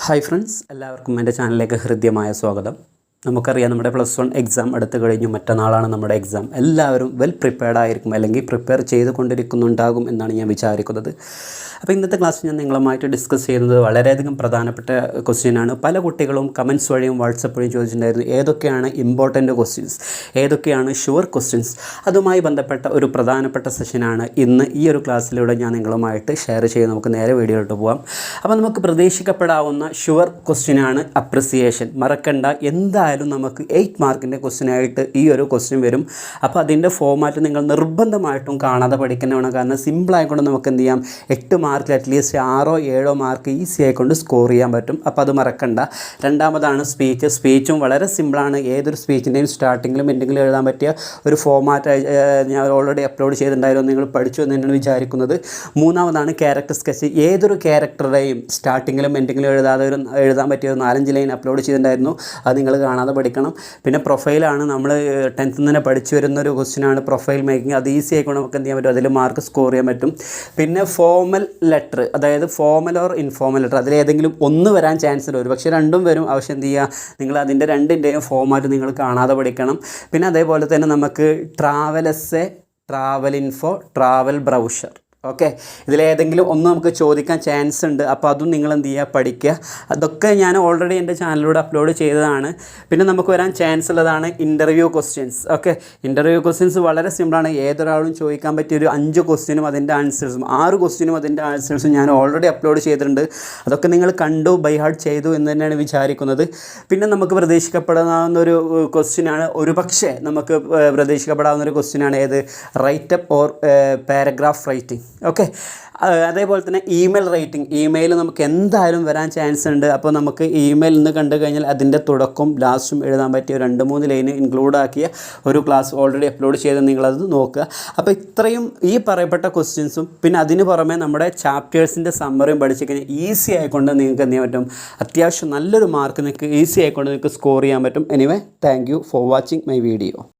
Hi friends, എല്ലാവർക്കും എൻ്റെ ചാനലിലേക്ക് ഹൃദ്യമായ സ്വാഗതം. നമുക്കറിയാം, നമ്മുടെ +1 എക്സാം അടുത്ത് കഴിഞ്ഞു. മറ്റന്നാളാണ് നമ്മുടെ എക്സാം. എല്ലാവരും വെൽ പ്രിപ്പയർഡ് ആയിരിക്കും, അല്ലെങ്കിൽ പ്രിപ്പയർ ചെയ്തുകൊണ്ടിരിക്കുന്നുണ്ടാകും എന്നാണ് ഞാൻ വിചാരിക്കുന്നത്. അപ്പോൾ ഇന്നത്തെ ക്ലാസ്സിൽ ഞാൻ നിങ്ങളുമായിട്ട് ഡിസ്കസ് ചെയ്യുന്നത് വളരെയധികം പ്രധാനപ്പെട്ട ക്വസ്റ്റ്യനാണ്. പല കുട്ടികളും കമൻറ്റ്സ് വഴിയും വാട്സപ്പ് വഴിയും ചോദിച്ചിട്ടുണ്ടായിരുന്നു, ഏതൊക്കെയാണ് ഇമ്പോർട്ടൻ്റ് ക്വസ്റ്റ്യൻസ്, ഏതൊക്കെയാണ് ഷുവർ ക്വസ്റ്റ്യൻസ്. അതുമായി ബന്ധപ്പെട്ട ഒരു പ്രധാനപ്പെട്ട സെഷനാണ് ഇന്ന് ഈ ഒരു ക്ലാസ്സിലൂടെ ഞാൻ നിങ്ങളുമായിട്ട് ഷെയർ ചെയ്ത് നമുക്ക് നേരെ വീഡിയോയിലോട്ട് പോകാം. അപ്പോൾ നമുക്ക് പ്രതീക്ഷിക്കപ്പെടാവുന്ന ഷുവർ ക്വസ്റ്റ്യനാണ് അപ്രിസിയേഷൻ. മറക്കണ്ട, എന്തായാലും നമുക്ക് 8 മാർക്കിൻ്റെ ക്വസ്റ്റ്യനായിട്ട് ഈ ഒരു ക്വസ്റ്റ്യൻ വരും. അപ്പോൾ അതിൻ്റെ ഫോമാറ്റ് നിങ്ങൾ നിർബന്ധമായിട്ടും കാണാതെ പഠിക്കുന്നതാണ്. കാരണം സിമ്പിളായിക്കൊണ്ട് നമുക്ക് എന്ത് ചെയ്യാം, 8 മാർക്കിൽ അറ്റ്ലീസ്റ്റ് 6-7 മാർക്ക് ഈസി ആയിക്കൊണ്ട് സ്കോർ ചെയ്യാൻ പറ്റും. അപ്പോൾ അത് മറക്കണ്ട. രണ്ടാമതാണ് സ്പീച്ച്. സ്പീച്ചും വളരെ സിമ്പിളാണ്. ഏതൊരു സ്പീച്ചിൻ്റെയും സ്റ്റാർട്ടിങ്ങിലും എന്തെങ്കിലും എഴുതാൻ പറ്റിയ ഒരു ഫോമാറ്റ് ഞാൻ ഓൾറെഡി അപ്ലോഡ് ചെയ്തിട്ടുണ്ടായിരുന്നു, നിങ്ങൾ പഠിച്ചു എന്ന് തന്നെയാണ് വിചാരിക്കുന്നത്. മൂന്നാമതാണ് ക്യാരക്ടർ സ്കെച്ച്. ഏതൊരു ക്യാരക്ടറുടെയും സ്റ്റാർട്ടിങ്ങിലും എന്തെങ്കിലും എഴുതാൻ പറ്റിയ ഒരു 4-5 ലൈൻ അപ്ലോഡ് ചെയ്തിട്ടുണ്ടായിരുന്നു. അത് നിങ്ങൾ കാണാതെ പഠിക്കണം. പിന്നെ പ്രൊഫൈലാണ്. നമ്മൾ 10th തന്നെ പഠിച്ചു വരുന്നൊരു ക്വസ്റ്റ്യനാണ് പ്രൊഫൈൽ മേക്കിംഗ്. അത് ഈസി ആയിക്കൊണ്ട് നമുക്ക് എന്ത് ചെയ്യാൻ പറ്റും, അതിൽ മാർക്ക് സ്കോർ ചെയ്യാൻ പറ്റും. പിന്നെ ഫോമൽ ലെറ്റർ, അതായത് ഫോമൽ ഓർ ഇൻഫോമൽ ലെറ്റർ, അതിലേതെങ്കിലും ഒന്ന് വരാൻ ചാൻസ് ഉണ്ട്. ഒരു പക്ഷേ രണ്ടും വരും. ആവശ്യം എന്ത് ചെയ്യുക, നിങ്ങൾ അതിൻ്റെ രണ്ടിൻ്റെയും ഫോമാറ്റ് നിങ്ങൾ കാണാതെ പഠിക്കണം. പിന്നെ അതേപോലെ തന്നെ നമുക്ക് travel essay, travel info, travel brochure, okay, ഇതിലേതെങ്കിലും ഒന്ന് നമുക്ക് ചോദിക്കാൻ ചാൻസ് ഉണ്ട്. അപ്പോൾ അതും നിങ്ങൾ എന്ത് ചെയ്യുക, പഠിക്കുക. അതൊക്കെ ഞാൻ ഓൾറെഡി എൻ്റെ ചാനലിലൂടെ അപ്ലോഡ് ചെയ്തതാണ്. പിന്നെ നമുക്ക് വരാൻ ചാൻസ് ഉള്ളതാണ് interview questions. Okay, interview questions വളരെ സിമ്പിളാണ്. ഏതൊരാളും ചോദിക്കാൻ പറ്റിയൊരു 5 ക്വസ്റ്റ്യനും അതിൻ്റെ ആൻസേഴ്സും 6 ക്വസ്റ്റ്യനും അതിൻ്റെ ആൻസേഴ്സും ഞാൻ ഓൾറെഡി അപ്ലോഡ് ചെയ്തിട്ടുണ്ട്. അതൊക്കെ നിങ്ങൾ കണ്ടു, ബൈ ഹാർട്ട് ചെയ്തു എന്ന് തന്നെയാണ് വിചാരിക്കുന്നത്. പിന്നെ നമുക്ക് പ്രതീക്ഷിക്കപ്പെടാവുന്നൊരു ക്വസ്റ്റ്യനാണ്, ഒരു പക്ഷേ നമുക്ക് പ്രതീക്ഷിക്കപ്പെടാവുന്നൊരു ക്വസ്റ്റ്യനാണ് ഏത്, writeup or paragraph writing. Okay, അതേപോലെ തന്നെ ഇമെയിൽ റൈറ്റിംഗ്. ഇമെയിൽ നമുക്ക് എന്തായാലും വരാൻ ചാൻസ് ഉണ്ട്. അപ്പോൾ നമുക്ക് ഇമെയിൽ ഇന്ന് കണ്ടു കഴിഞ്ഞാൽ അതിൻ്റെ തുടക്കവും ലാസ്റ്റും എഴുതാൻ പറ്റിയ 2-3 ലൈൻ ഇൻക്ലൂഡ് ആക്കിയ ഒരു ക്ലാസ് ഓൾറെഡി അപ്ലോഡ് ചെയ്ത് നിങ്ങളത് നോക്കുക. അപ്പോൾ ഇത്രയും ഈ പറയപ്പെട്ട ക്വസ്റ്റ്യൻസും പിന്നെ അതിന് പുറമെ നമ്മുടെ ചാപ്റ്റേഴ്സിൻ്റെ സമ്മറിയും പഠിച്ചു കഴിഞ്ഞാൽ ഈസി ആയിക്കൊണ്ട് നിങ്ങൾക്ക് എന്ത് ചെയ്യാൻ പറ്റും, അത്യാവശ്യം നല്ലൊരു മാർക്ക് നിങ്ങൾക്ക് ഈസി ആയിക്കൊണ്ട് നിങ്ങൾക്ക് സ്കോർ ചെയ്യാൻ പറ്റും. Anyway, thank you for watching my video.